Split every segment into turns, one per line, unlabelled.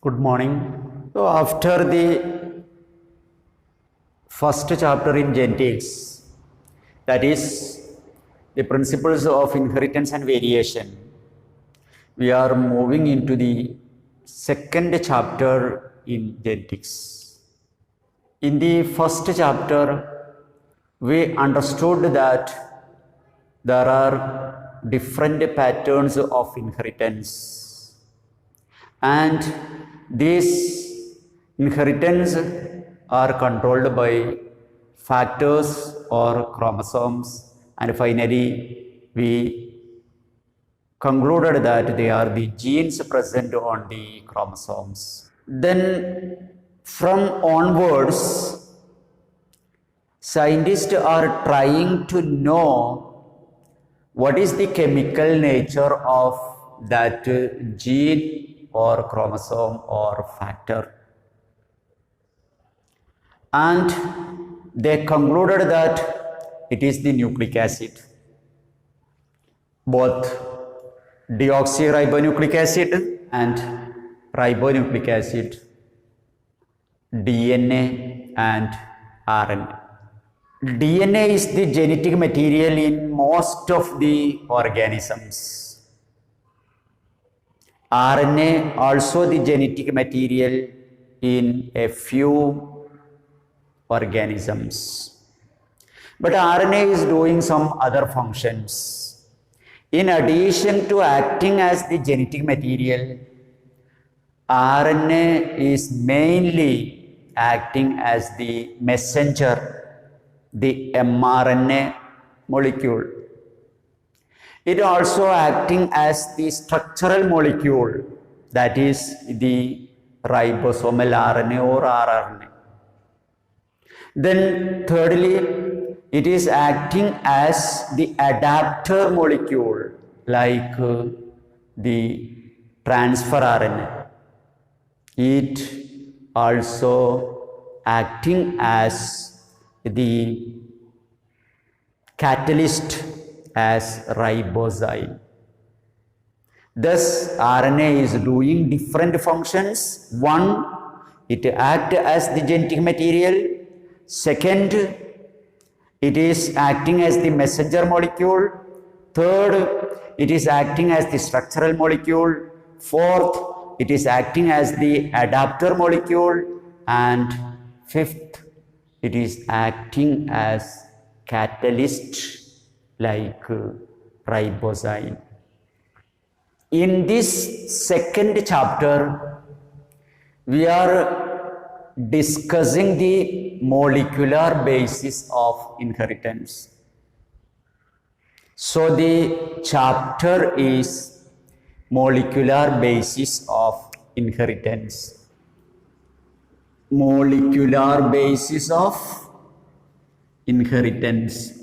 Good morning. So, after the first chapter in genetics, that is the principles of inheritance and variation, we are moving into the second chapter in genetics. In the first chapter, we understood that there are different patterns of inheritance, and these inheritance are controlled by factors or chromosomes, and finally we concluded that they are the genes present on the chromosomes. Then from onwards, scientists are trying to know what is the chemical nature of that gene or chromosome or factor. And they concluded that it is the nucleic acid, both deoxyribonucleic acid and ribonucleic acid, DNA and RNA. DNA is the genetic material in most of the organisms. RNA also the genetic material in a few organisms. But RNA is doing some other functions. In addition to acting as the genetic material, RNA is mainly acting as the messenger, the mRNA molecule. It also acting as the structural molecule, that is the ribosomal RNA or rRNA. Then thirdly, it is acting as the adapter molecule, like the transfer RNA. It also acting as the catalyst as ribozyme. Thus, RNA is doing different functions. One, it acts as the genetic material. Second, it is acting as the messenger molecule. Third, it is acting as the structural molecule. Fourth, it is acting as the adapter molecule. And fifth, it is acting as catalyst like ribozyme. In this second chapter, we are discussing the molecular basis of inheritance. So the chapter is molecular basis of inheritance. Molecular basis of inheritance.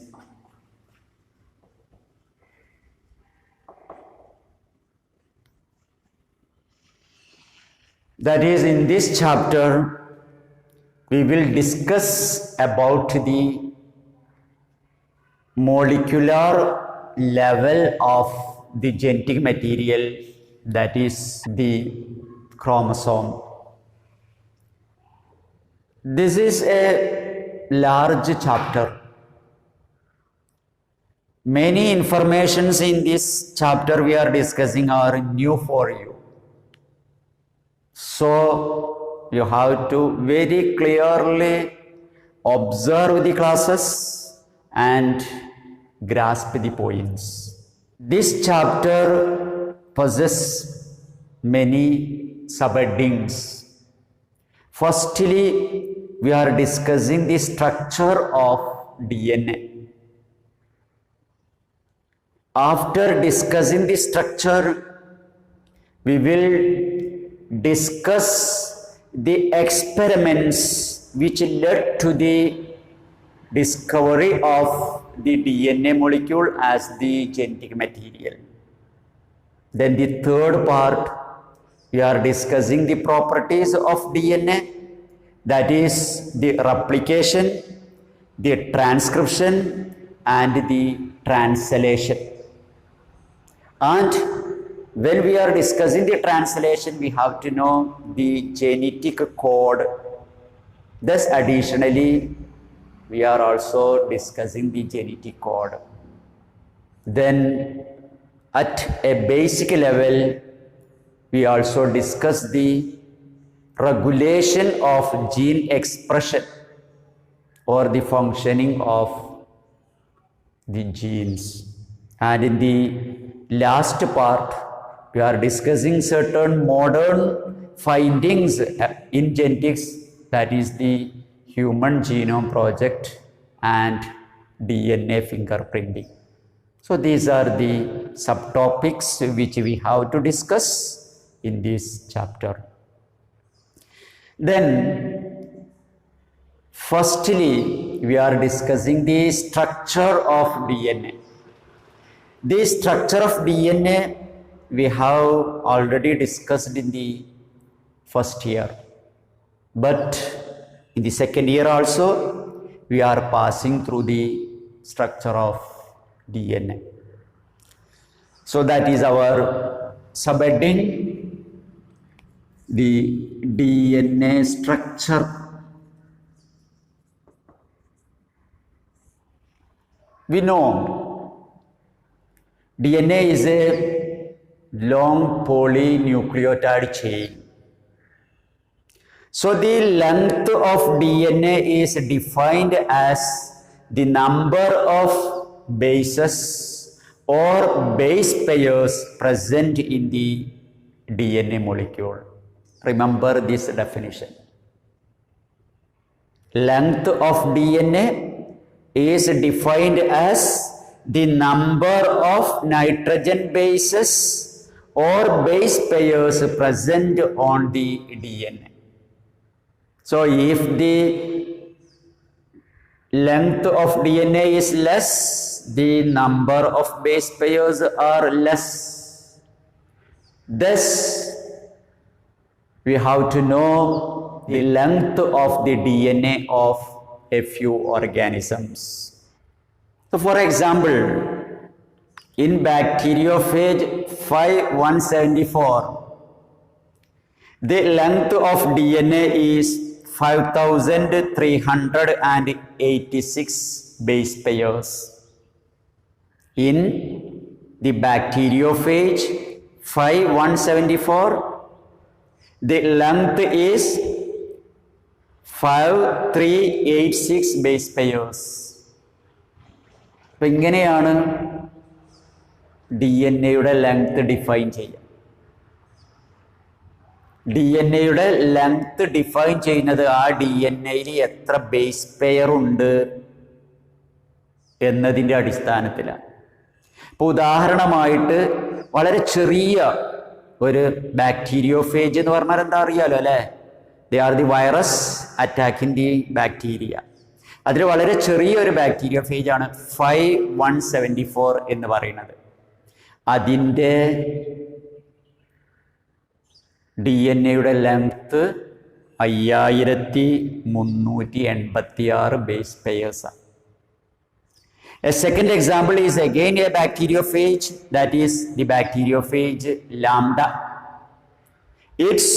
That is, in this chapter, we will discuss about the molecular level of the genetic material, that is the chromosome. This is a large chapter. Many informations in this chapter we are discussing are new for you. So, you have to very clearly observe the classes and grasp the points. This chapter possesses many subheadings. Firstly, we are discussing the structure of DNA. After discussing the structure, we will discuss the experiments which led to the discovery of the DNA molecule as the genetic material. Then the third part, we are discussing the properties of DNA, that is the replication, the transcription and the translation. And when we are discussing the translation, we have to know the genetic code. Thus, additionally, we are also discussing the genetic code. Then, at a basic level, we also discuss the regulation of gene expression or the functioning of the genes. And in the last part, we are discussing certain modern findings in genetics, that is the Human Genome Project and DNA fingerprinting. So these are the subtopics which we have to discuss in this chapter. Then, firstly, we are discussing the structure of DNA. The structure of DNA we have already discussed in the first year, but in the second year also we are passing through the structure of DNA. So that is our subheading, the DNA structure. We know DNA is a long polynucleotide chain. So the length of DNA is defined as the number of bases or base pairs present in the DNA molecule. Remember this definition. Length of DNA is defined as the number of nitrogen bases or base pairs present on the DNA. So if the length of DNA is less, the number of base pairs are less. Thus, we have to know the length of the DNA of a few organisms. So for example, in bacteriophage 5174, the length of DNA is 5386 base pairs. In the bacteriophage 5174, the length is 5386 base pairs. അപ്പോൾ ഇങ്ങനെയാണ് DNA യുടെ length define ചെയ്യുക. DNA യുടെ length define ചെയ്യുന്നത് ആ DNAയിൽ എത്ര base pair ഉണ്ട് എന്നതിൻ്റെ അടിസ്ഥാനത്തിലാണ്. ഇപ്പോൾ ഉദാഹരണമായിട്ട് വളരെ ചെറിയ ഒരു ബാക്ടീരിയോഫേജ് എന്ന് പറഞ്ഞാൽ എന്താ അറിയാലോ അല്ലേ? They are the virus attacking the bacteria. അതിൽ വളരെ ചെറിയൊരു ബാക്ടീരിയോഫേജ് ആണ് 5174 എന്ന് പറയുന്നത്. അതിൻ്റെ DNA യുടെ ലെങ്ത് 5386 ബേസ് പെയേഴ്സാണ്. A second example is again a bacteriophage, that is the bacteriophage lambda. Its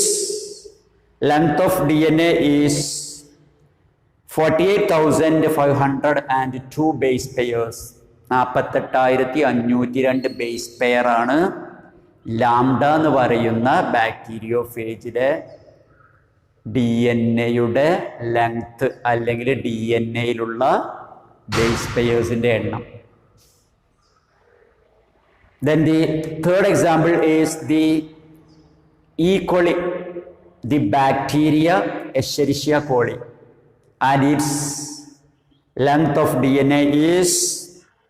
length of DNA is 48,502 base pairs. 48,502 base pair ആണ് ലാംഡ എന്ന് പറയുന്ന ബാക്ടീരിയോഫേജിലെ DNA-യുടെ ലെങ്ത് അല്ലെങ്കിൽ DNA-യിലുള്ള base pairs എണ്ണം. Then the third example is the E. coli, the bacteria Escherichia coli, and its length of DNA is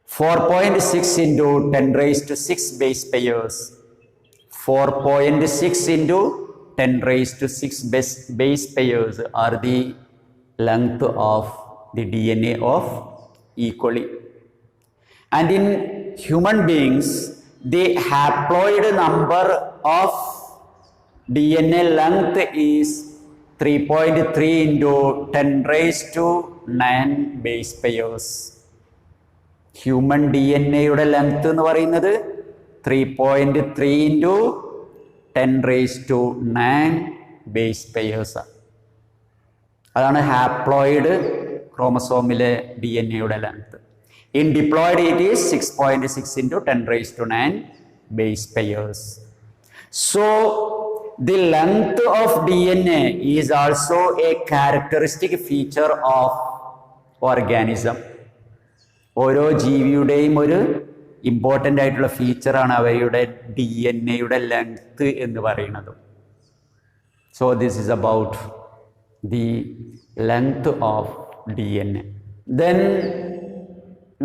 4.6 into 10 raised to 6 base pairs. 4.6 into 10 raised to 6 base pairs are the length of the DNA of E. coli. And in human beings, the haploid number of DNA length is 3.3 into 10 raised to 9 base pairs. Human DNA യുടെ length എന്ന് പറയുന്നത് 3.3 into 10 raised to 9 base pairs. അതാണ് haploid ക്രോമസോമിലെ DNA length. In diploid it is 6.6 into 10 raised to 9 base pairs. So the length of DNA is also a characteristic feature of organism. ഓരോ ജീവിയുടെയും ഒരു important ആയിട്ടുള്ള ഫീച്ചറാണ് അവയുടെ DNA length എന്ന് പറയുന്നത്. So this is about the length of DNA. Then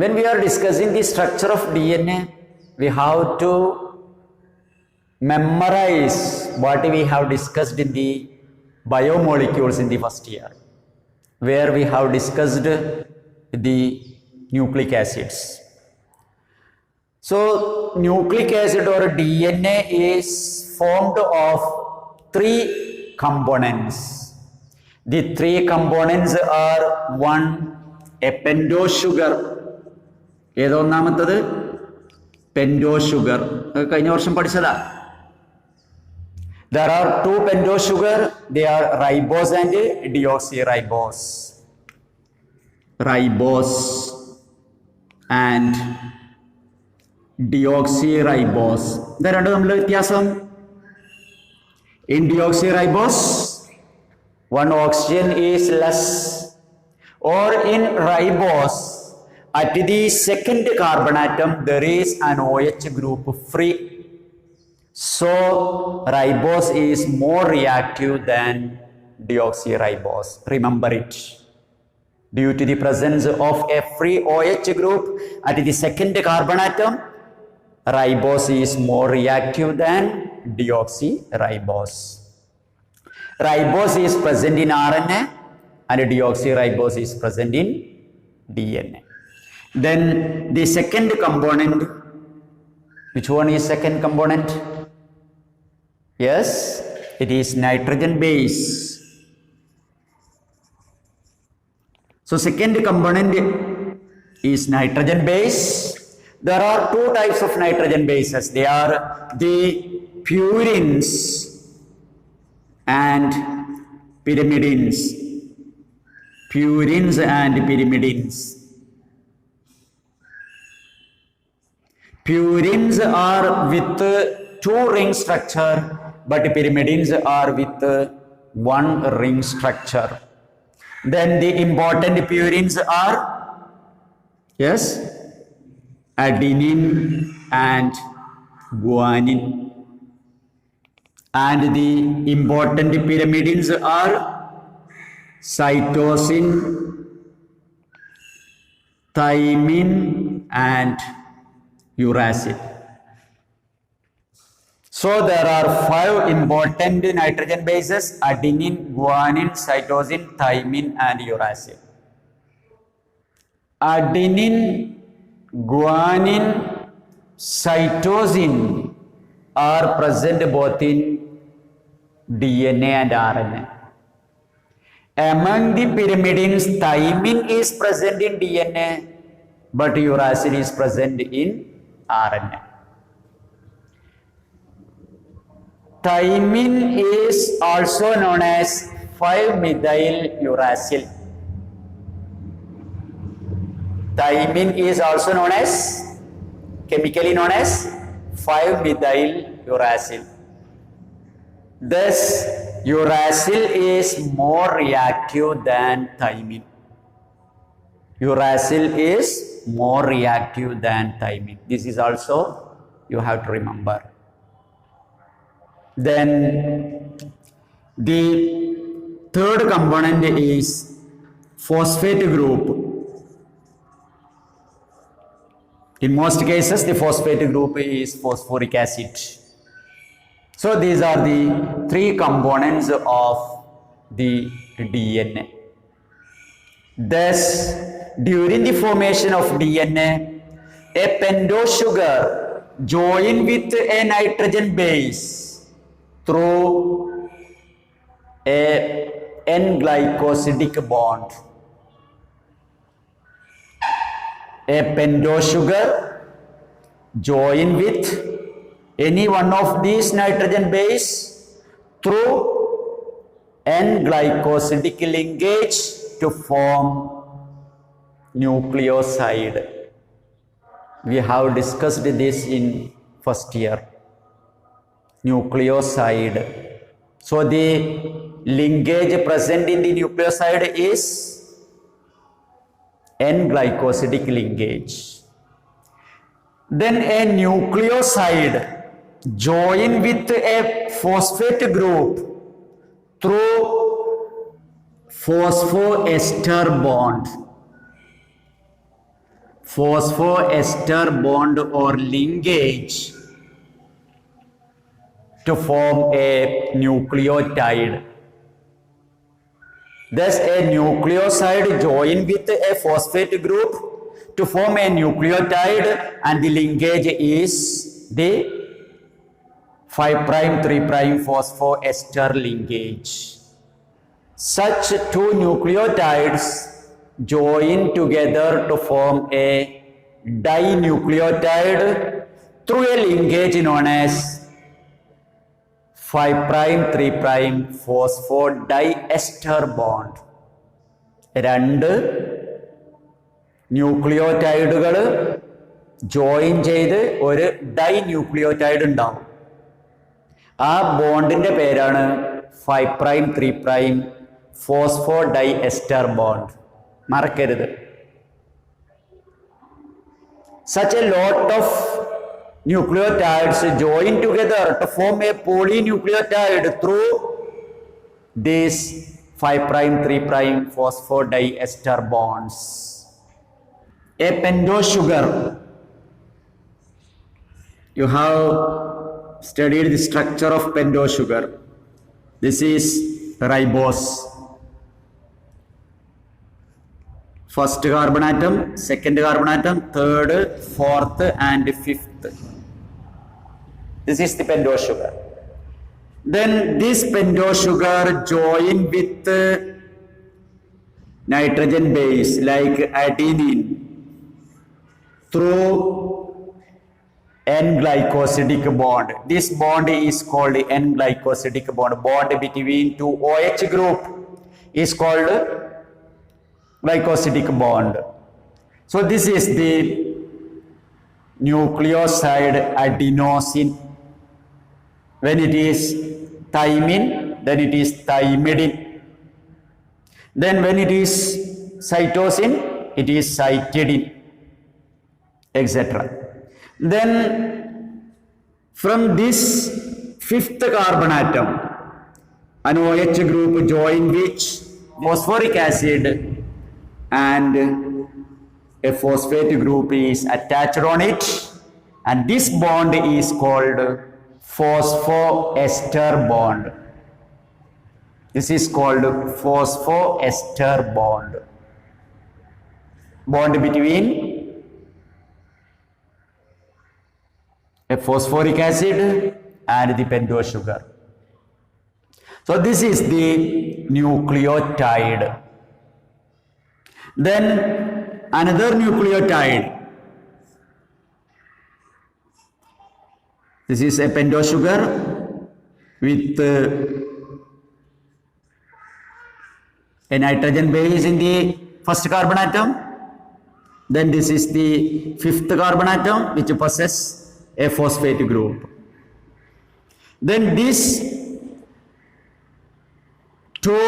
when we are discussing the structure of DNA, we have to memorize what we have discussed in the biomolecules in the first year, where we have discussed the nucleic acids. So nucleic acid or DNA is formed of 3 components. The 3 components are one, a pentosugar. ഏതോ ഒന്നാമത്തത് പെൻറ്റോഷുഗർ, കഴിഞ്ഞ വർഷം പഠിച്ചതാ. There are 2 pentosugar, they are ribose and deoxyribose. Ribose and deoxyribose. ഇത് രണ്ടും തമ്മിലുള്ള വ്യത്യാസം, in deoxyribose one oxygen is less, or in ribose at the second carbon atom there is an OH group free. So ribose is more reactive than deoxyribose. Remember it. Due to the presence of a free OH group at the second carbon atom, ribose is more reactive than deoxyribose. Ribose is present in RNA and deoxyribose is present in DNA. Then the second component, which one is second component? Yes, it is nitrogen base. So second component is nitrogen base. There are 2 types of nitrogen bases. They are the purines and pyrimidines. Purines and pyrimidines. Purines are with 2 ring structure, but pyrimidines are with 1 ring structure. Then the important purines are, yes, adenine and guanine. And the important pyrimidines are cytosine, thymine and uracil. So there are 5 important nitrogen bases: adenine, guanine, cytosine, thymine and uracil. Adenine, guanine, cytosine are present both in DNA and RNA. Among the pyrimidines, thymine is present in DNA, but uracil is present in RNA. Thymine is also known as 5-methyl uracil. Thymine is also known as, chemically known as 5-methyl uracil. Thus, uracil is more reactive than thymine. Uracil is more reactive than thymine. This is also you have to remember. Then the third component is phosphate group. In most cases, the phosphate group is phosphoric acid. So these are the 3 components of the DNA. Thus, during the formation of DNA, a pentosugar join with a nitrogen base through a N-glycosidic bond. A pentosugar join with any one of these nitrogen base through N-glycosidic linkage to form nucleoside. We have discussed this in first year. Nucleoside. So the linkage present in the nucleoside is N-glycosidic linkage. Then a nucleoside join with a phosphate group through phosphoester bond. Phosphoester bond or linkage to form a nucleotide. Thus, a nucleoside join with a phosphate group to form a nucleotide, and the linkage is the 5' 3' phosphoester linkage. Such two nucleotides join together to form a dinucleotide through a linkage known as 5' 3' phosphodiester bond. രണ്ട് ന്യൂക്ലിയോടൈഡുകൾ join ചെയ്ത് ഒരു dinucleotide ഉണ്ടാവും. ആ ബോണ്ടിന്റെ പേരാണ് 5' 3' phosphodiester bond. മറക്കരുത്. Such a lot of nucleotides join together to form a polynucleotide through these 5' 3' phosphodiester bonds. A pentose sugar. You have studied the structure of pentose sugar. This is ribose. First carbon atom, second carbon atom, third, fourth and fifth. This is the pentose sugar. Then this pentose sugar join with nitrogen base like adenine through N-glycosidic bond. This bond is called N-glycosidic bond. Bond between two OH group is called glycosidic bond. So this is the nucleoside adenosine. When it is thymine, then it is thymidine. Then when it is cytosine, it is cytidine, etc. Then from this fifth carbon atom, an OH group join with phosphoric acid, and a phosphate group is attached on it, and this bond is called phosphoester bond. This is called phosphoester bond. Bond between a phosphoric acid and the pentose sugar. So this is the nucleotide. Then another nucleotide. This is a pentose sugar with a nitrogen base in the first carbon atom. Then this is the fifth carbon atom which possesses a phosphate group. Then these two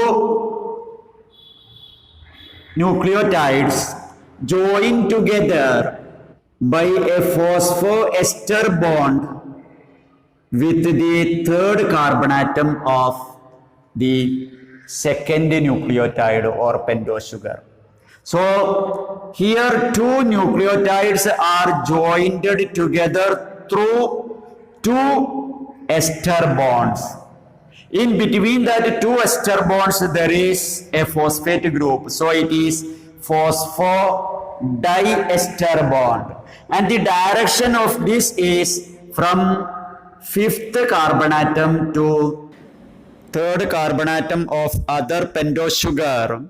nucleotides join together by a phosphoester bond with the third carbon atom of the second nucleotide or pentose sugar. So here two nucleotides are joined together through two ester bonds. In between that two ester bonds there is a phosphate group, so it is phosphodiester bond, and the direction of this is from fifth carbon atom to third carbon atom of other pentose sugar.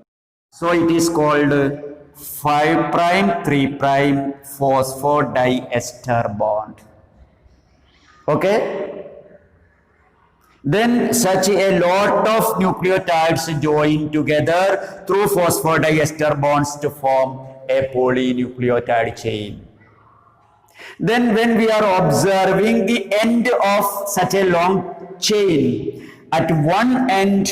So it is called 5' 3' phosphodiester bond. Okay? Then such a lot of nucleotides join together through phosphodiester bonds to form a polynucleotide chain. Then when we are observing the end of such a long chain, at one end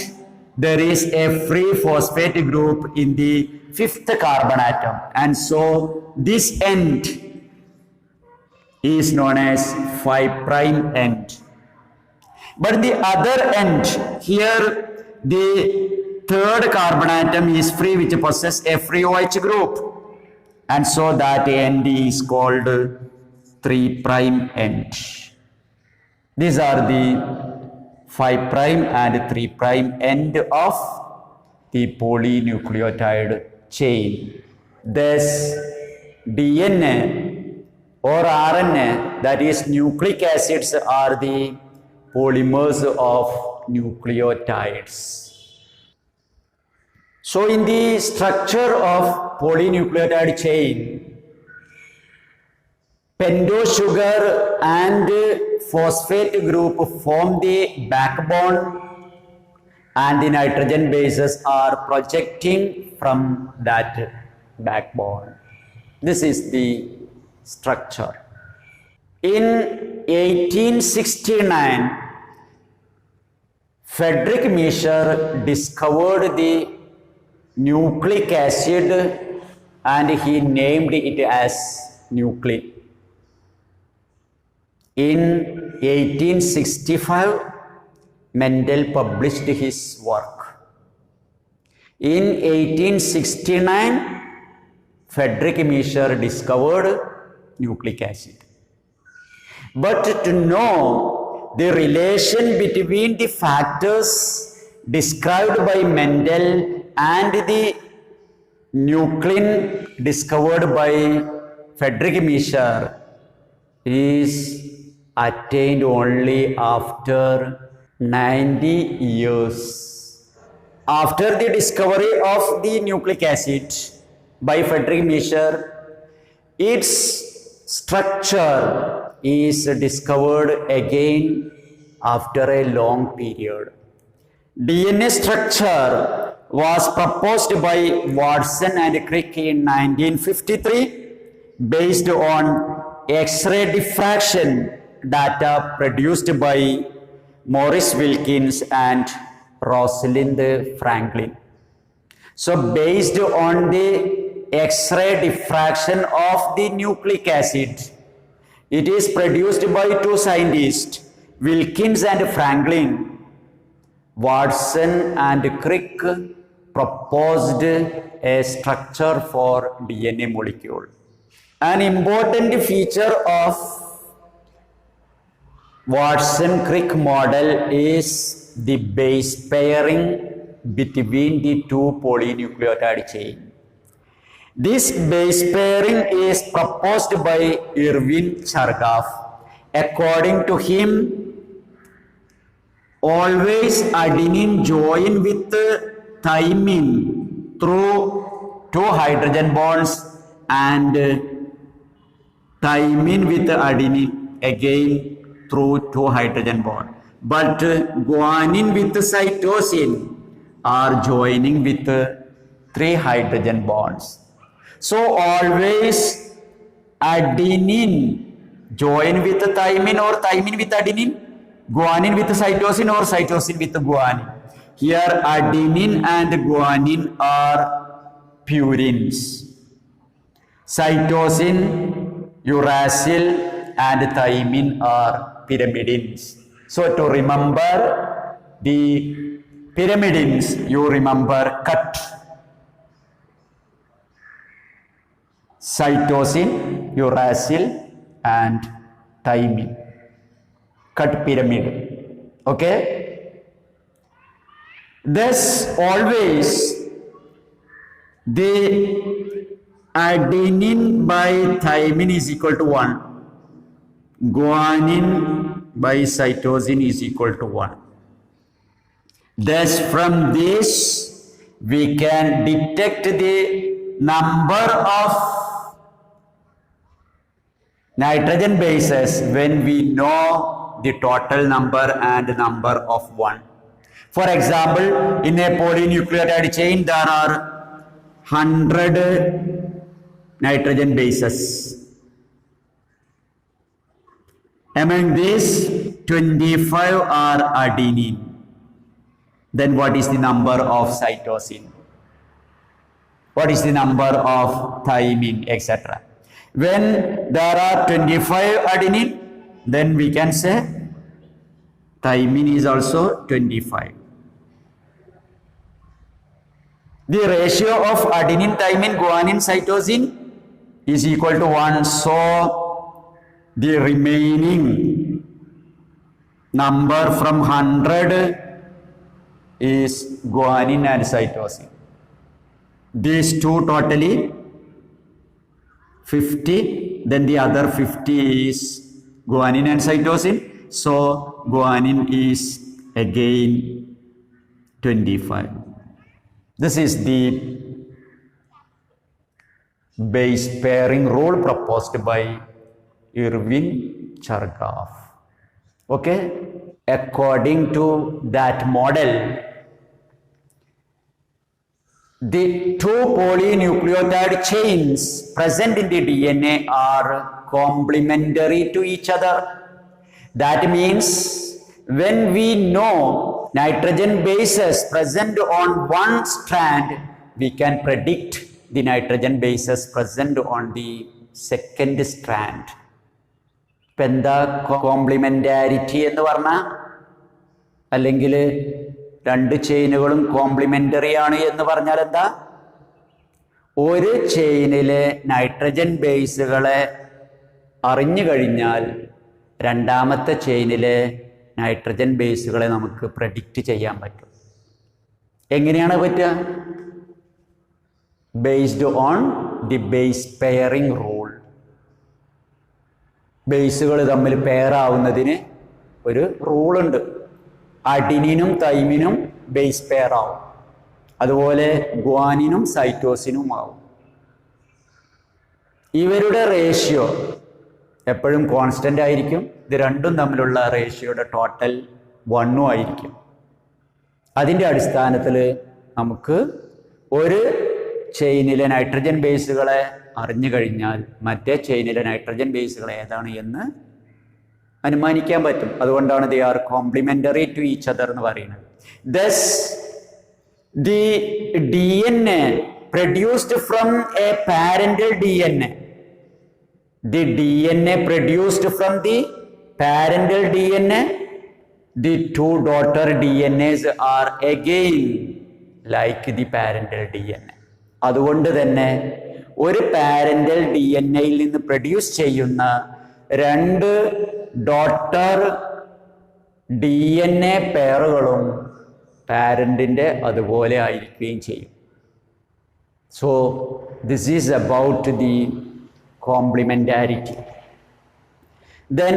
there is a free phosphate group in the fifth carbon atom, and so this end is known as 5' end. But the other end, here the third carbon atom is free, which possesses a free OH group, and so that end is called 3' end. These are the 5' and 3' end of the polynucleotide chain. Thus, DNA or RNA, that is nucleic acids, are the polymers of nucleotides. So in the structure of polynucleotide chain, pentose sugar and phosphate group form the backbone, and the nitrogen bases are projecting from that backbone. This is the structure. In 1869, Friedrich Miescher discovered the nucleic acid and he named it as nucleic. In 1865, Mendel published his work. In 1869, Friedrich Miescher discovered nucleic acid. But to know the relation between the factors described by Mendel and the nuclein discovered by Friedrich Miescher is attained only after 90 years. After the discovery of the nucleic acid by Friedrich Miescher, its structure is discovered again after a long period. DNA structure was proposed by Watson and Crick in 1953 based on X-ray diffraction data produced by Maurice Wilkins and Rosalind Franklin. So based on the X-ray diffraction of the nucleic acid, it is produced by two scientists, Wilkins and Franklin. Watson and Crick proposed a structure for DNA molecule. An important feature of Watson-Crick model is the base pairing between the two polynucleotide chains. This base pairing is proposed by Irwin Chargaff. According to him, always adenine join with thymine through two hydrogen bonds and thymine with adenine again through two hydrogen bonds. But guanine with cytosine are joining with three hydrogen bonds. So always adenine join with thymine or thymine with adenine, guanine with cytosine or cytosine with guanine. Here adenine and guanine are purines. Cytosine, uracil and thymine are pyrimidines. So to remember the pyrimidines, you remember cut. Cytosine, uracil and thymine. Cut pyramid. Okay? Thus always the adenine by thymine is equal to 1. Guanine by cytosine is equal to 1. Thus from this we can detect the number of nitrogen bases when we know the total number and number of 1. For example, in a polynucleotide chain, there are 100 nitrogen bases. Among these, 25 are adenine. Then what is the number of cytosine? What is the number of thymine, etc.? When there are 25 adenine, then we can say thymine is also 25. The ratio of adenine, thymine, guanine, cytosine is equal to 1. So the remaining number from 100 is guanine and cytosine. These two totally 50, then the other 50 is guanine and cytosine. So guanine is again 25. This is the base pairing rule proposed by Erwin Chargaff. Okay? According to that model, the two polynucleotide chains present in the DNA are complementary to each other. That means when we know nitrogen bases present on one strand, we can predict the nitrogen bases present on the second strand. ഇപ്പം എന്താ കോംപ്ലിമെൻറ്റാരിറ്റി എന്ന് പറഞ്ഞാൽ, അല്ലെങ്കിൽ രണ്ട് ചെയിനുകളും complimentary ആണ് എന്ന് പറഞ്ഞാൽ എന്താ? ഒരു ചെയിനിലെ നൈട്രജൻ ബേസുകളെ അറിഞ്ഞു കഴിഞ്ഞാൽ രണ്ടാമത്തെ ചെയിനിലെ നൈട്രജൻ ബേസുകളെ നമുക്ക് പ്രഡിക്റ്റ് ചെയ്യാൻ പറ്റും. എങ്ങനെയാണ് പറ്റുക? Based on the base pairing rule. ബേസുകൾ തമ്മിൽ പെയറാവുന്നതിന് ഒരു റൂളുണ്ട്. അഡിനിനും തൈമിനും ബേസ് പെയർ ആവും, അതുപോലെ ഗ്വാനിനും സൈറ്റോസിനും ആവും. ഇവരുടെ റേഷ്യോ എപ്പോഴും കോൺസ്റ്റൻ്റ് ആയിരിക്കും. ഇത് രണ്ടും തമ്മിലുള്ള റേഷ്യോയുടെ ടോട്ടൽ 1 ആയിരിക്കും. അതിൻ്റെ അടിസ്ഥാനത്തിൽ നമുക്ക് ഒരു ചെയിനിലെ നൈട്രജൻ ബേസുകളെ അറിഞ്ഞു കഴിഞ്ഞാൽ മറ്റേ ചെയിനിലെ നൈട്രജൻ ബേസുകൾ ഏതാണ് എന്ന് അനുമാനിക്കാൻ പറ്റും. അതുകൊണ്ടാണ് they are complementary to each other എന്ന് പറയുന്നത്. Thus the DNA produced from a parental DNA, the DNA produced from the parental DNA, the two daughter DNAs are again like the parental DNA. അതുകൊണ്ട് തന്നെ ഒരു parental DNA-യിൽ നിന്ന് produce ചെയ്യുന്ന രണ്ട് daughter DNA പെയറുകളും പാരന്റിൻ്റെ അതുപോലെ ആയിരിക്കുകയും ചെയ്യും. So this is about the complementarity. Then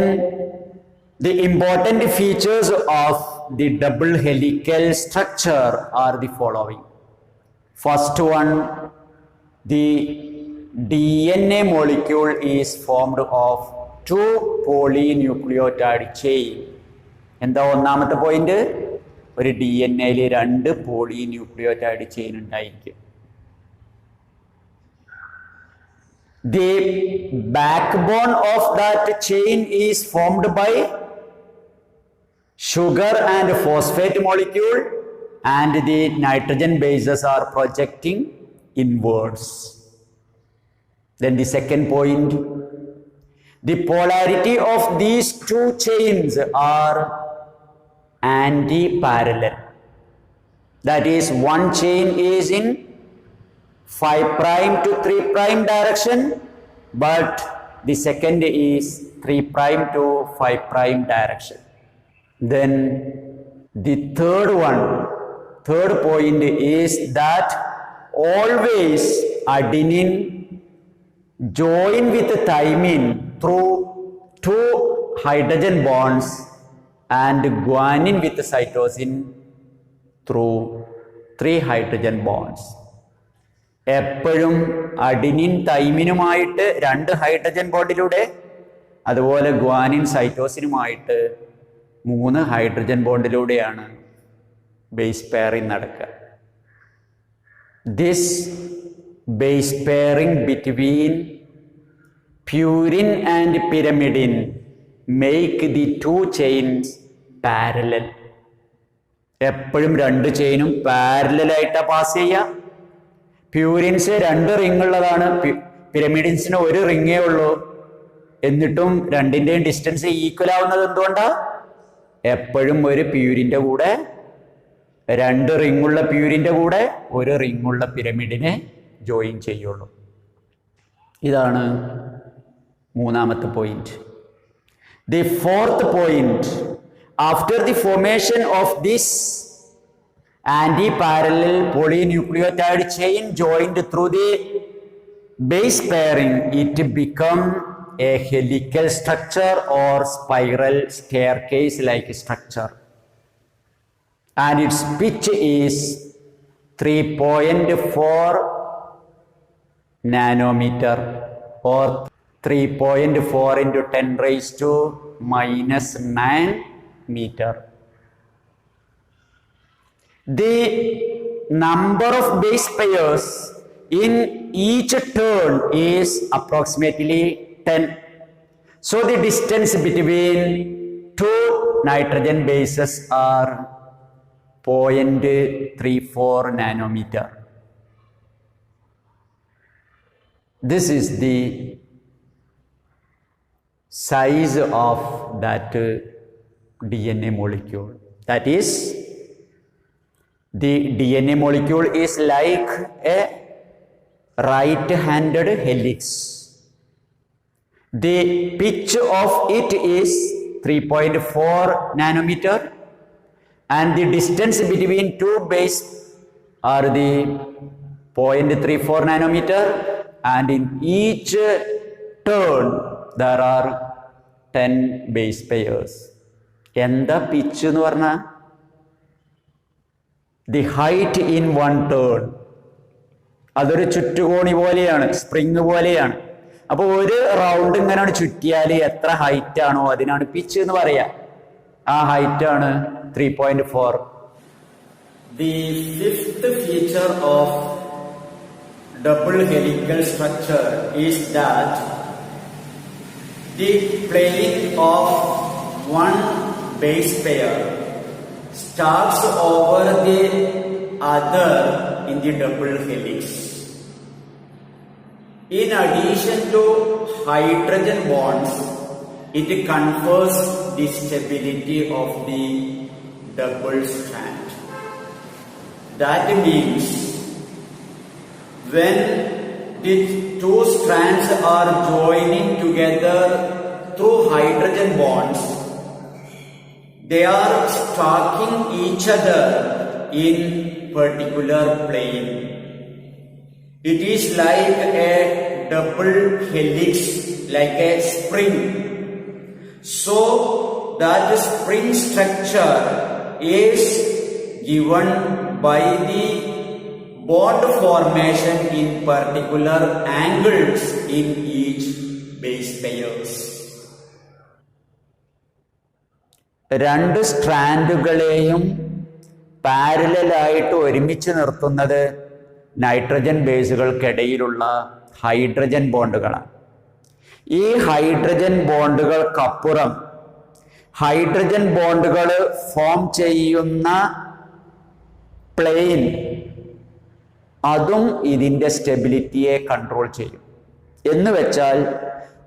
the important features of the double helical structure are the following. First one, the DNA molecule is formed of two polynucleotide chain. എന്താ ഒന്നാമത്തെ point? ഒരു DNA-യിൽ 2 polynucleotide chain ഉണ്ടായിരിക്കും. The backbone of that chain is formed by sugar and phosphate molecule, and the nitrogen bases are projecting inwards. Then the second point, the polarity of these two chains are anti-parallel. That is, one chain is in 5' to 3' direction, but the second is 3' to 5' direction. Then the third point is that always adenine join with thymine through 2 hydrogen bonds and guanine with cytosine through 3 hydrogen bonds. എപ്പോഴും adenine തൈമിനുമായിട്ട് 2 hydrogen ബോണ്ടിലൂടെ, അതുപോലെ guanine സൈറ്റോസിനുമായിട്ട് 3 hydrogen ബോണ്ടിലൂടെയാണ് base pairing നടക്കുക. This base pairing between purine and pyrimidine make the 2 chains parallel. എപ്പോഴും 2 ചെയിനും പാരലായിട്ടാണ് pass ചെയ്യുക. Purines 2 ring ഉള്ളതാണ്, പിരമിഡിൻസിന് 1 റിങ്ങേ ഉള്ളൂ. എന്നിട്ടും രണ്ടിൻ്റെയും distance equal ആവുന്നത് എന്തുകൊണ്ടാണ്? എപ്പോഴും ഒരു പ്യൂരിൻ്റെ കൂടെ 2 റിങ്ങുള്ള പ്യൂരിൻ്റെ കൂടെ 1 റിങ്ങുള്ള പിരമിഡിനെ ജോയിൻ ചെയ്യുള്ളൂ. ഇതാണ് 3ാമത്തെ point. The 4th point, after the formation of this anti-parallel polynucleotide chain joined through the base pairing, it become a helical structure or spiral staircase like structure, and its pitch is 3.4 nanometer or 3.4 into 10 raised to minus 9 meter. The number of base pairs in each turn is approximately 10. So the distance between 2 nitrogen bases are 0.34 nanometer. This is the size of that DNA molecule. That is, the DNA molecule is like a right-handed helix. The pitch of it is 3.4 nanometer, and the distance between 2 bases are the 0.34 nanometer, and in each turn there are 10 base pairs. എന്താ pitch എന്ന് പറഞ്ഞാൽ the height in 1 turn. അതൊരു ചുറ്റുകോണി പോലെയാണ്, spring പോലെയാണ്. അപ്പോൾ ഒരു round ഇങ്ങനെ ചുറ്റിയാൽ എത്ര ഹൈറ്റ് ആണോ അതിനാണ് പിച്ച് എന്ന് പറയാ. ആ ഹൈറ്റ് ആണ് 3.4. The 5th feature of double helical structure is that the plane of one base pair starts over the other in the double helix. In addition to hydrogen bonds, it confers the stability of the double strand. That means when the 2 strands are joining together through hydrogen bonds, they are stalking each other in particular plane. It is like a double helix, like a spring. So that spring structure is given by the bond formation in particular angles in each base pairs. 2 സ്ട്രാൻഡുകളെയും പാരലായിട്ട് ഒരുമിച്ച് നിർത്തുന്നത് nitrogen ബേസുകൾക്കിടയിലുള്ള hydrogen ബോണ്ടുകളാണ്. ഈ hydrogen ബോണ്ടുകൾക്കപ്പുറം hydrogen ബോണ്ടുകൾ form ചെയ്യുന്ന plain, അതും ഇതിൻ്റെ സ്റ്റെബിലിറ്റിയെ control ചെയ്യും. എന്ന് വെച്ചാൽ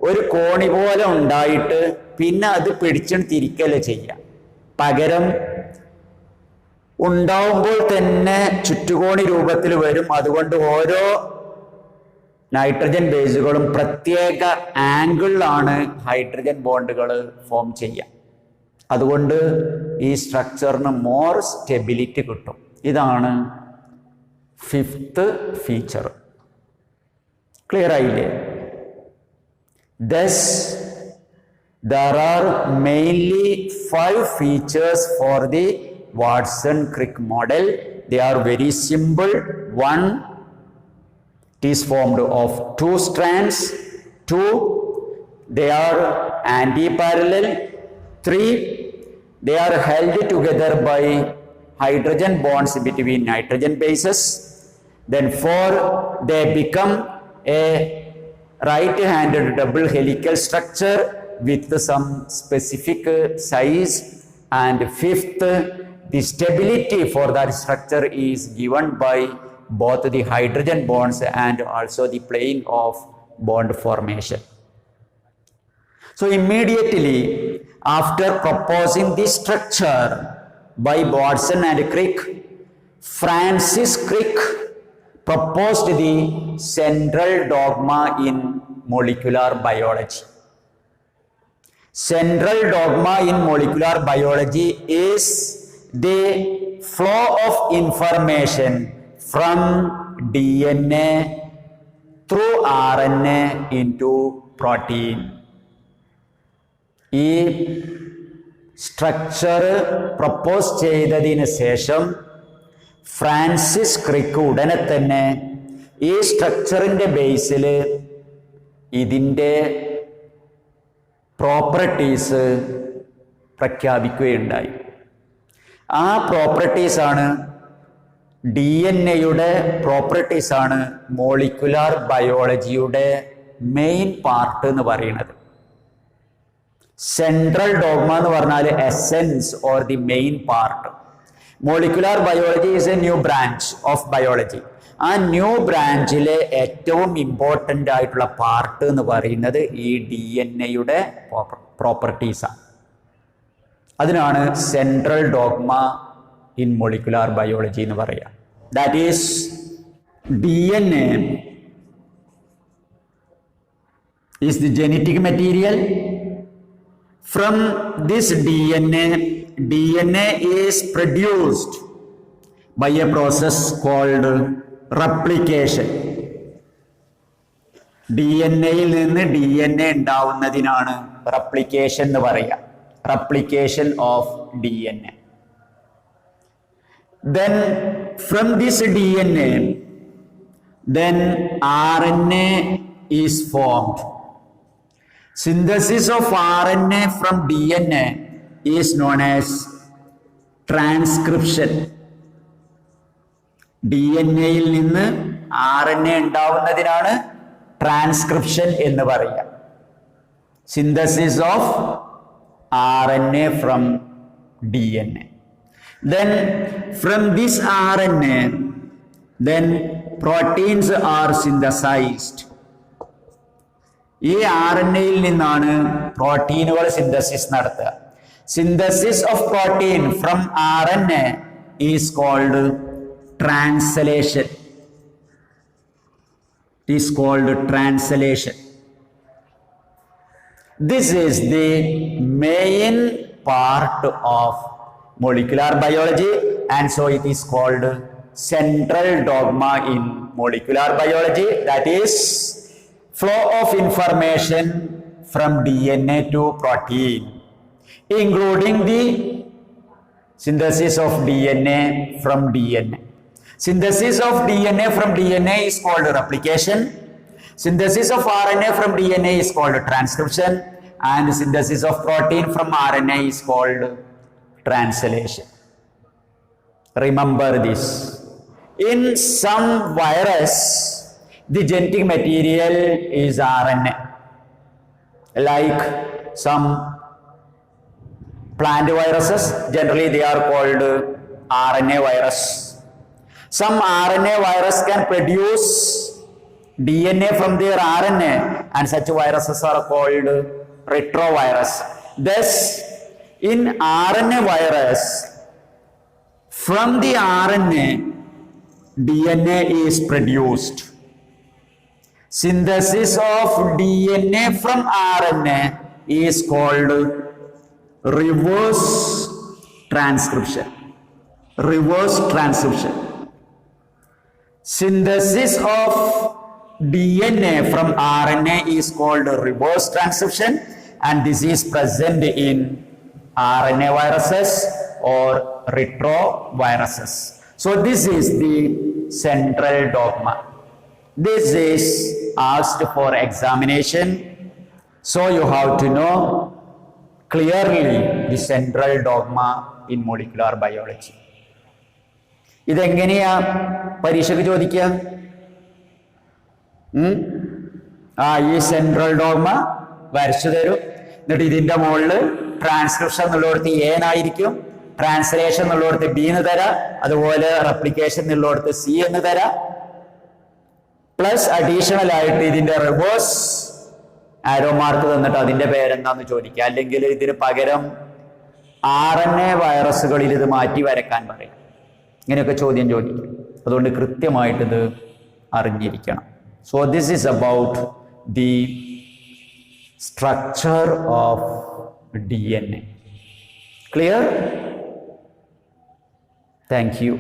ഒരു കോണി പോലെ ഉണ്ടായിട്ട് പിന്നെ അത് പിടിച്ചും തിരിക്കല് ചെയ്യാം. പകരം ഉണ്ടാവുമ്പോൾ തന്നെ ചുറ്റുകോണി രൂപത്തിൽ വരും. അതുകൊണ്ട് ഓരോ നൈട്രജൻ ബേസുകളും പ്രത്യേക ആംഗിളിലാണ് ഹൈഡ്രജൻ ബോണ്ടുകൾ ഫോം ചെയ്യുക. അതുകൊണ്ട് ഈ സ്ട്രക്ചറിന് മോർ സ്റ്റെബിലിറ്റി കിട്ടും. ഇതാണ് 5th ഫീച്ചർ. ക്ലിയർ ആയില്ലേ? Thus, there are mainly 5 features for the Watson-Crick model. They are very simple. 1, it is formed of 2 strands. 2, they are anti-parallel. 3, They are held together by hydrogen bonds between nitrogen bases. Then 4, they become a right-handed double helical structure with some specific size. And 5th, the stability for that structure is given by both the hydrogen bonds and also the plane of bond formation. So immediately after proposing this structure by Watson and Crick, Francis Crick proposed the central dogma in molecular biology. Central dogma in molecular biology is the flow of information from DNA through RNA into protein. ഈ structure propose ചെയ്തതിന് ശേഷം Francis Crick ഉടനെ തന്നെ ഈ സ്ട്രക്ചറിൻ്റെ ബേസിൽ ഇതിൻ്റെ properties പ്രഖ്യാപിക്കുകയുണ്ടായി. ആ പ്രോപ്പർട്ടീസാണ് DNA-യുടെ പ്രോപ്പർട്ടീസാണ് molecular ബയോളജിയുടെ main part എന്ന് പറയുന്നത്. സെൻട്രൽ ഡോഗ്മ എന്ന് പറഞ്ഞാൽ essence or the main part. Molecular biology is A new branch of biology. ആ ന്യൂ ബ്രാഞ്ചിലെ ഏറ്റവും ഇമ്പോർട്ടൻ്റ് ആയിട്ടുള്ള പാർട്ട് എന്ന് പറയുന്നത് ഈ DNA-യുടെ പ്രോപ്പർട്ടീസാണ്. അതിനാണ് central dogma in molecular biology എന്ന് പറയുക. That is DNA is the genetic material. From this DNA is produced by a process called replication. DNA-യിൽ നിന്ന് DNA ഉണ്ടാവുന്നതിനാണ് replication എന്ന് പറയുക. Replication of DNA. Then from this DNA, then RNA is formed. Synthesis of RNA from DNA is known as transcription. DNA-യിൽ നിന്ന് RNA ഉണ്ടാവുന്നതിനാണ് transcription എന്ന് പറയുക. Synthesis of RNA from DNA. Then from this RNA, then proteins are synthesized. ഈ RNA-യിൽ നിന്നാണ് പ്രോട്ടീനുകൾ synthesis നടത്തുക. Synthesis of protein from RNA is called translation. Is called translation. This is the main part of molecular biology, and so it is called central dogma in molecular biology. That is flow of information from DNA to protein, including the synthesis of DNA from DNA. Synthesis of DNA from DNA is called replication. Synthesis of RNA from DNA is called transcription, and synthesis of protein from RNA is called translation. Remember this. In some virus, the genetic material is RNA. Like some plant viruses, generally they are called RNA virus. Some RNA virus can produce DNA from their RNA, and such viruses are called retrovirus. Thus, in RNA virus, from the RNA, DNA is produced. Synthesis of DNA from RNA is called reverse transcription. Reverse transcription. Synthesis of DNA from RNA is called reverse transcription, and this is present in RNA viruses or retroviruses. So this is the central dogma. This is asked for examination, so you have to know clearly the central dogma in molecular biology. ഇതെങ്ങനെയാ പരീക്ഷയ്ക്ക് ചോദിക്കുക? ഈ central dogma വരച്ചു തരും. എന്നിട്ട് ഇതിന്റെ മുകളിൽ transcription എന്നുള്ളിടത്ത് എ എന്നായിരിക്കും, ട്രാൻസ്ലേഷൻ എന്നുള്ളിടത്ത് ബി എന്ന് തരാം, അതുപോലെ റെപ്ലിക്കേഷൻ എന്നുള്ളിടത്ത് സി എന്ന് തരാം. പ്ലസ് അഡീഷണൽ ആയിട്ട് ഇതിന്റെ റിവേഴ്സ് ആരോ മാർക്ക് തന്നിട്ട് അതിന്റെ പേരെന്താന്ന് ചോദിക്കുക. അല്ലെങ്കിൽ ഇതിന് പകരം RNA വൈറസുകളിൽ ഇത് മാറ്റി വരക്കാൻ പറയും. ഇങ്ങനെയൊക്കെ ചോദ്യം ചോദിക്കും. അതുകൊണ്ട് കൃത്യമായിട്ട് ഇത് അറിഞ്ഞിരിക്കണം. So this is about the structure of DNA. Clear? Thank you.